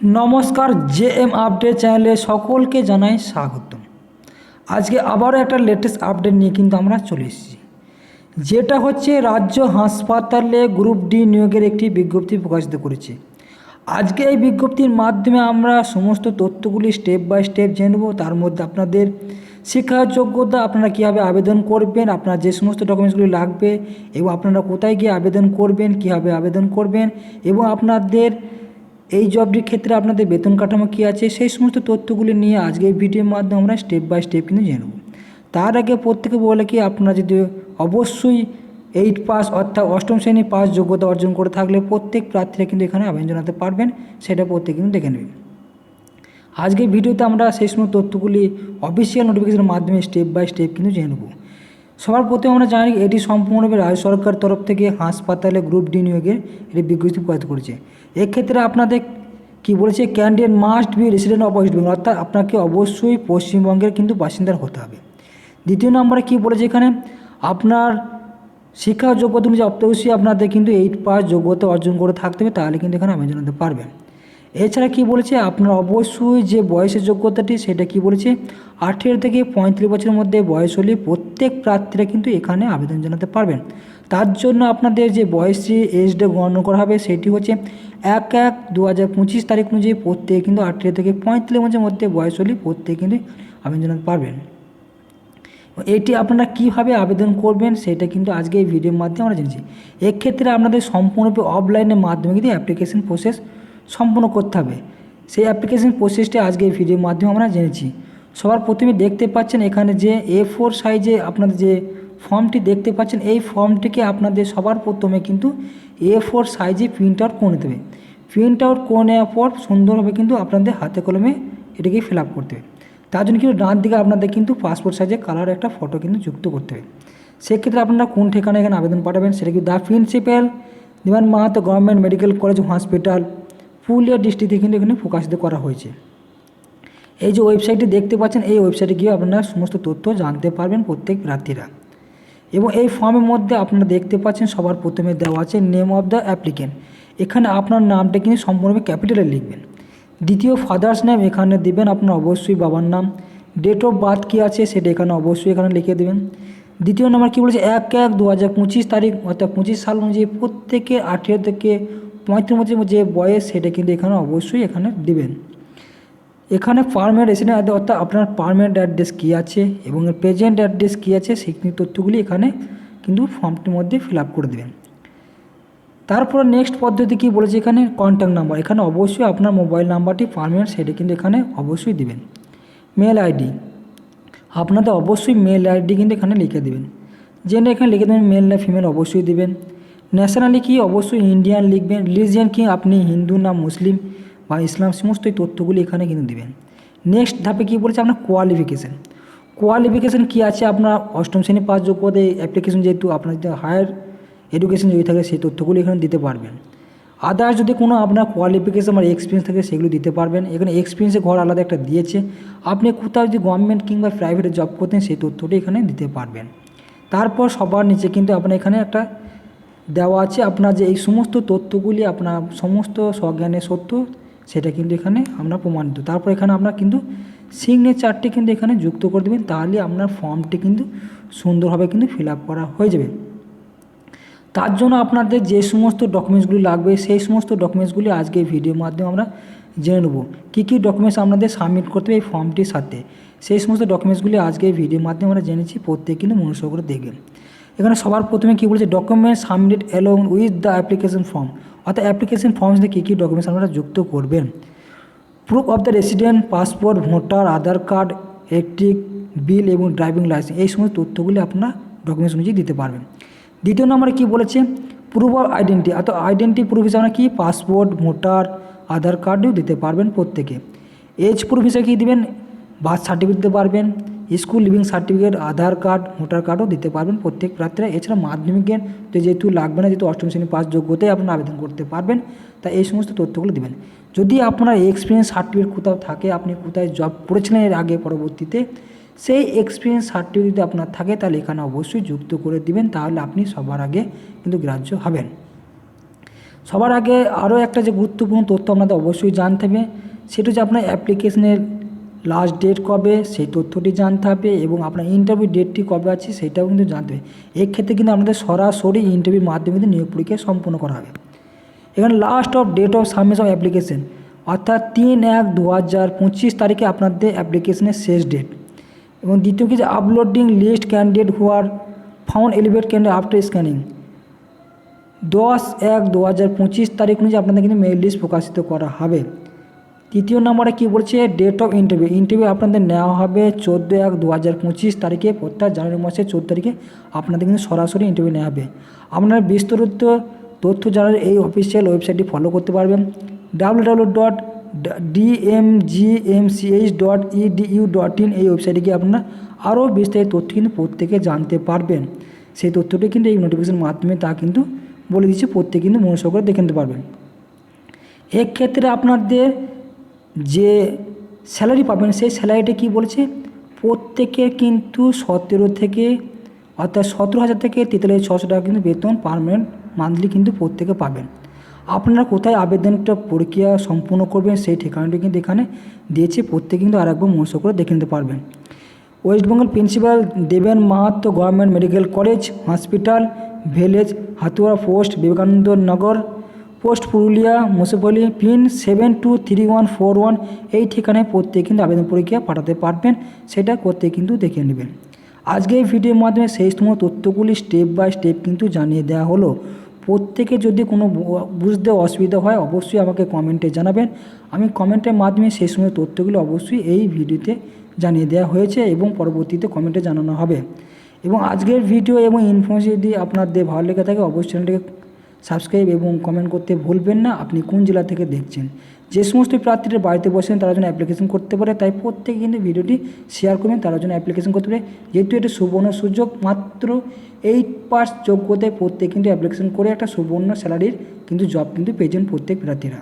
নমস্কার, JM update চ্যানেলে সকলকে জানাই স্বাগতম। আজকে আবারও একটা লেটেস্ট আপডেট নিয়ে কিন্তু আমরা চলে এসেছি, যেটা হচ্ছে রাজ্য হাসপাতালে গ্রুপ ডি নিয়োগের একটি বিজ্ঞপ্তি প্রকাশিত করেছে। আজকে এই বিজ্ঞপ্তির মাধ্যমে আমরা সমস্ত তথ্যগুলি স্টেপ বাই স্টেপ জেনে নেব। তার মধ্যে আপনাদের শিক্ষা যোগ্যতা, আপনারা কীভাবে আবেদন করবেন, আপনার যে সমস্ত ডকুমেন্টসগুলি লাগবে এবং আপনারা কোথায় গিয়ে আবেদন করবেন, কীভাবে আবেদন করবেন এবং আপনাদের এই জবটির ক্ষেত্রে আপনাদের বেতন কাঠামো কী আছে, সেই সমস্ত তথ্যগুলি নিয়ে আজকে এই ভিডিওর মাধ্যমে আমরা স্টেপ বাই স্টেপ কিন্তু জেনে নেব। তার আগে প্রত্যেকে বলে কি, আপনারা যদি অবশ্যই 8 পাস অর্থাৎ অষ্টম শ্রেণী পাস যোগ্যতা অর্জন করে থাকলে প্রত্যেক প্রার্থীরা কিন্তু এখানে আবেদন জানাতে পারবেন, সেটা প্রত্যেকে কিন্তু দেখে নেবেন। আজকের ভিডিওতে আমরা সেই সমস্ত তথ্যগুলি অফিসিয়াল নোটিফিকেশনের মাধ্যমে স্টেপ বাই স্টেপ কিন্তু জেনে নেব। সবার প্রথমে আমরা জানি এটি সম্পূর্ণভাবে রাজ্য সরকার তরফ থেকে হাসপাতালে গ্রুপ ডি নিয়োগের এটি বিজ্ঞপ্তি প্রকাশ করেছে। এক্ষেত্রে আপনাদের কি বলেছে, candidate must be resident of West Bengal, অর্থাৎ আপনাকে অবশ্যই পশ্চিমবঙ্গের কিন্তু বাসিন্দার হতে হবে। দ্বিতীয় নম্বরে কি বলেছে এখানে, আপনার শিক্ষা যোগ্যতা অনুযায়ী অবশ্যই আপনাদের কিন্তু 8 পাস যোগ্যতা অর্জন করে থাকতে হবে, তাহলে কিন্তু এখানে আবেদন জানাতে পারবেন। এছাড়া কি বলেছে, আপনার অবশ্যই যে বয়সের যোগ্যতাটি সেটা কি বলেছে, 18 থেকে 35 বছরের মধ্যে বয়স হলে প্রত্যেক প্রার্থীরা কিন্তু এখানে আবেদন জানাতে পারবেন। তার জন্য আপনাদের যে বয়সী এজ ডে গণনা করা হবে সেটি হচ্ছে 1/1/2025 তারিখ অনুযায়ী প্রত্যেকে কিন্তু 18 থেকে 35 বছরের মধ্যে বয়স হলে প্রত্যেকে কিন্তু আবেদন জানাতে পারবেন। এটি আপনারা কীভাবে আবেদন করবেন সেটা কিন্তু আজকে এই ভিডিওর মাধ্যমে আমরা জেনেছি। এক্ষেত্রে আপনাদের সম্পূর্ণরূপে অফলাইনের মাধ্যমে কিন্তু অ্যাপ্লিকেশন প্রসেস সম্পূর্ণ করতে হবে। সেই অ্যাপ্লিকেশন প্রসেসটি আজকে এই ভিডিওর মাধ্যমে আমরা জেনেছি। সবার প্রথমে দেখতে পাচ্ছেন এখানে যে A4 সাইজে আপনাদের যে ফর্মটি দেখতে পাচ্ছেন, এই ফর্মটিকে আপনাদের সবার প্রথমে কিন্তু A4 সাইজে প্রিন্ট আউট করে নিতে হবে। প্রিন্ট আউট করে নেওয়ার পর সুন্দরভাবে কিন্তু আপনাদের হাতে কলমে এটাকে ফিল আপ করতে হবে। তার জন্য কিন্তু ডান দিকে আপনাদের কিন্তু পাসপোর্ট সাইজে কালার একটা ফটো কিন্তু যুক্ত করতে হবে। সেক্ষেত্রে আপনারা কোন ঠিকানায় এখানে আবেদন পাঠাবেন, সেটা কিন্তু the principal Deben Mahato government medical college hospital, Purulia ডিস্ট্রিক্টে কিন্তু এখানে প্রকাশিত করা হয়েছে। এই যে ওয়েবসাইটটি দেখতে পাচ্ছেন, এই ওয়েবসাইটে গিয়ে আপনারা সমস্ত তথ্য জানতে পারবেন প্রত্যেক প্রার্থীরা। এবং এই ফর্মের মধ্যে আপনারা দেখতে পাচ্ছেন সবার প্রথমে দেওয়া আছে নেম অফ দ্য অ্যাপ্লিকেন্ট। এখানে আপনার নামটা কিন্তু সম্পূর্ণভাবে ক্যাপিটালে লিখবেন। দ্বিতীয় ফাদার্স নেম এখানে দিবেন আপনার অবশ্যই বাবার নাম। ডেট অফ বার্থ কী আছে সেটা এখানে অবশ্যই এখানে লিখে দেবেন। দ্বিতীয় নম্বর কী বলেছে, 1/1/2025 তারিখ অর্থাৎ 25 সাল অনুযায়ী প্রত্যেকে 18 থেকে 35 বছরের যে বয়স সেটা কিন্তু এখানে অবশ্যই এখানে দিবেন। এখানে পারমানেন্ট রেসিডেন্ট অর্থাৎ আপনার পারমানেন্ট অ্যাড্রেস কী আছে এবং প্রেজেন্ট অ্যাড্রেস কী আছে সেই তথ্যগুলি এখানে কিন্তু ফর্মটির মধ্যে ফিল আপ করে দেবেন। তারপর নেক্সট পদ্ধতি কী বলেছে, এখানে কন্ট্যাক্ট নাম্বার, এখানে অবশ্যই আপনার মোবাইল নাম্বারটি পারমানেন্ট সেটা কিন্তু এখানে অবশ্যই দিবেন। মেল আইডি, আপনাদের অবশ্যই মেল আইডি কিন্তু এখানে লিখে দেবেন। যেটা এখানে লিখে দেবেন মেল না ফিমেল অবশ্যই দিবেন। ন্যাশনালি কি অবশ্যই ইন্ডিয়ান লিখবেন। রিলিজিয়ান কি আপনি হিন্দু না মুসলিম বা ইসলাম, সমস্ত এই তথ্যগুলি এখানে কিন্তু দেবেন। নেক্সট ধাপে কী বলেছে, আপনার কোয়ালিফিকেশান কী আছে, আপনার অষ্টম শ্রেণী পাস যোগ্যতা অ্যাপ্লিকেশন, যেহেতু আপনার যদি হায়ার এডুকেশন যদি থাকে সেই তথ্যগুলি এখানে দিতে পারবেন। আদার্স যদি কোনো আপনার কোয়ালিফিকেশান বা এক্সপিরিয়েন্স থাকে সেগুলো দিতে পারবেন। এখানে এক্সপিরিয়েন্সের ঘর আলাদা একটা দিয়েছে, আপনি কোথাও যদি গভর্নমেন্ট কিংবা প্রাইভেটে জব করতেন সেই তথ্যটি এখানে দিতে পারবেন। তারপর সবার নিচে কিন্তু আপনার এখানে একটা দেওয়া আছে আপনার যে এই সমস্ত তথ্যগুলি আপনার সমস্ত স্বজ্ঞানের সত্য সেটা কিন্তু এখানে আপনার প্রমাণিত। তারপর এখানে আপনার কিন্তু সিগনেচারটি কিন্তু এখানে যুক্ত করে দেবেন, তাহলে আপনার ফর্মটি কিন্তু সুন্দরভাবে কিন্তু ফিল আপ করা হয়ে যাবে। তার জন্য আপনাদের যে সমস্ত ডকুমেন্টসগুলি লাগবে সেই সমস্ত ডকুমেন্টসগুলি আজকে এই ভিডিওর মাধ্যমে আমরা জেনে নেব। কী কী ডকুমেন্টস আপনাদের সাবমিট করতে হবে এই ফর্মটির সাথে, সেই সমস্ত ডকুমেন্টসগুলি আজকে এই ভিডিওর মাধ্যমে আমরা জেনেছি, প্রত্যেকে কিন্তু মনোযোগ করে দেখবেন। এখানে সবার প্রথমে কী বলেছে, documents submitted along with the application form, অর্থাৎ অ্যাপ্লিকেশন ফর্ম সাথে কী কী ডকুমেন্টস আপনারা যুক্ত করবেন। Proof of the resident, passport, voter, Aadhaar card, electric bill এবং ড্রাইভিং লাইসেন্স, এই সমস্ত তথ্যগুলি আপনার ডকুমেন্টস অনুযায়ী দিতে পারবেন। দ্বিতীয় নম্বরে কী বলেছে, প্রুফ অফ আইডেন্টি, অর্থাৎ আইডেন্টি প্রুফ হিসাবে কি পাসপোর্ট, ভোটার, আধার কার্ডও দিতে পারবেন প্রত্যেকে। এজ প্রুফ হিসেবে কী দেবেন, বার্থ সার্টিফিকেট দিতে পারবেন, স্কুল লিভিং সার্টিফিকেট, আধার কার্ড, ভোটার কার্ডও দিতে পারবেন প্রত্যেক প্রার্থীরা। এছাড়া মাধ্যমিকের যেহেতু লাগবে না, যেহেতু অষ্টম শ্রেণী পাস যোগ্যতায় আপনারা আবেদন করতে পারবেন, তাই এই সমস্ত তথ্যগুলো দেবেন। যদি আপনার এক্সপিরিয়েন্স সার্টিফিকেট কোথাও থাকে, আপনি কোথায় জব করেছিলেন এর আগে পরবর্তীতে, সেই এক্সপিরিয়েন্স সার্টিফিকেট যদি আপনার থাকে তাহলে এখানে অবশ্যই যুক্ত করে দিবেন, তাহলে আপনি সবার আগে কিন্তু গ্রাহ্য হবেন। সবার আগে আরও একটা যে গুরুত্বপূর্ণ তথ্য আপনাদের অবশ্যই জানতে হবে, সেটা হচ্ছে আপনার অ্যাপ্লিকেশনের লাস্ট ডেট কবে সেই তথ্যটি জানতে হবে, এবং আপনার ইন্টারভিউ ডেটটি কবে আছে সেটাও কিন্তু জানতে হবে। এক্ষেত্রে কিন্তু আপনাদের সরাসরি ইন্টারভিউর মাধ্যমে কিন্তু নিয়োগ পরীক্ষা সম্পন্ন করা হবে। এখানে last of date of submission of application অর্থাৎ 3/1/2025 তারিখে আপনাদের অ্যাপ্লিকেশনের শেষ ডেট। এবং দ্বিতীয় কি যে uploading list candidate who are found elevate candidate after scanning 10/1/2025 তারিখ অনুযায়ী আপনাদের কিন্তু মেইল লিস্ট প্রকাশিত করা হবে। তৃতীয় নম্বরে কী বলছে, ডেট অফ ইন্টারভিউ আপনাদের নেওয়া হবে 14/1/2025 তারিখে, অর্থাৎ জানুয়ারি মাসের 14 তারিখে আপনাদের কিন্তু সরাসরি ইন্টারভিউ নেওয়া হবে। আপনারা বিস্তারিত তথ্য জানার এই অফিসিয়াল ওয়েবসাইটটি ফলো করতে পারবেন www.dmgmch.edu.in। এই ওয়েবসাইটে গিয়ে আপনারা আরও বিস্তারিত তথ্য কিন্তু প্রত্যেকে জানতে পারবেন। সেই তথ্যটি কিন্তু এই নোটিফিকেশনের মাধ্যমে তা কিন্তু বলে দিচ্ছে, প্রত্যেকে কিন্তু মনোযোগ করে দেখে নিতে পারবেন। এক্ষেত্রে আপনাদের যে স্যালারি পাবেন সেই স্যালারিটা কী বলছে, প্রত্যেকের কিন্তু 17 থেকে অর্থাৎ 17,000 থেকে 43,600 টাকা কিন্তু বেতন পার্মানেন্ট মান্থলি কিন্তু প্রত্যেকে পাবেন। আপনারা কোথায় আবেদনটা প্রক্রিয়া সম্পূর্ণ করবেন সেই ঠিকানাটি কিন্তু এখানে দিয়েছে, প্রত্যেকে কিন্তু আরেকবার মনোযোগ করে দেখে নিতে পারবেন। West Bengal principal Deben Mahato government medical college hospital village Hatua post Vivekananda Nagar post Purulia municipality pin 723141। এই ঠিকানায় প্রত্যেকে কিন্তু আবেদন পরীক্ষা পাঠাতে পারবেন, সেটা করতে কিন্তু দেখে নেবেন। আজকে এই ভিডিওর মাধ্যমে সেই সময় তথ্যগুলি স্টেপ বাই স্টেপ কিন্তু জানিয়ে দেওয়া হলো। প্রত্যেকে যদি কোনো বুঝতে অসুবিধা হয় অবশ্যই আমাকে কমেন্টে জানাবেন, আমি কমেন্টের মাধ্যমে সেই সময় তথ্যগুলো অবশ্যই এই ভিডিওতে জানিয়ে দেওয়া হয়েছে এবং পরবর্তীতে কমেন্টে জানানো হবে। এবং আজকের ভিডিও এবং ইনফরমেশন যদি আপনাদের ভালো লেগে থাকে অবশ্যই চ্যানেলটিকে সাবস্ক্রাইব এবং কমেন্ট করতে ভুলবেন না আপনি কোন জেলা থেকে দেখছেন। যে সমস্ত প্রার্থীরা বাড়িতে বসেন তারা যেন অ্যাপ্লিকেশন করতে পারে, তাই প্রত্যেকে কিন্তু ভিডিওটি শেয়ার করবেন, তারা যেন অ্যাপ্লিকেশন করতে পারে। যেহেতু এটা সুবর্ণ সুযোগ, মাত্র 8 পাস যোগ্যতায় প্রত্যেকে কিন্তু অ্যাপ্লিকেশন করে একটা সুবর্ণ স্যালারির কিন্তু জব কিন্তু পেয়েছেন প্রত্যেক প্রার্থীরা।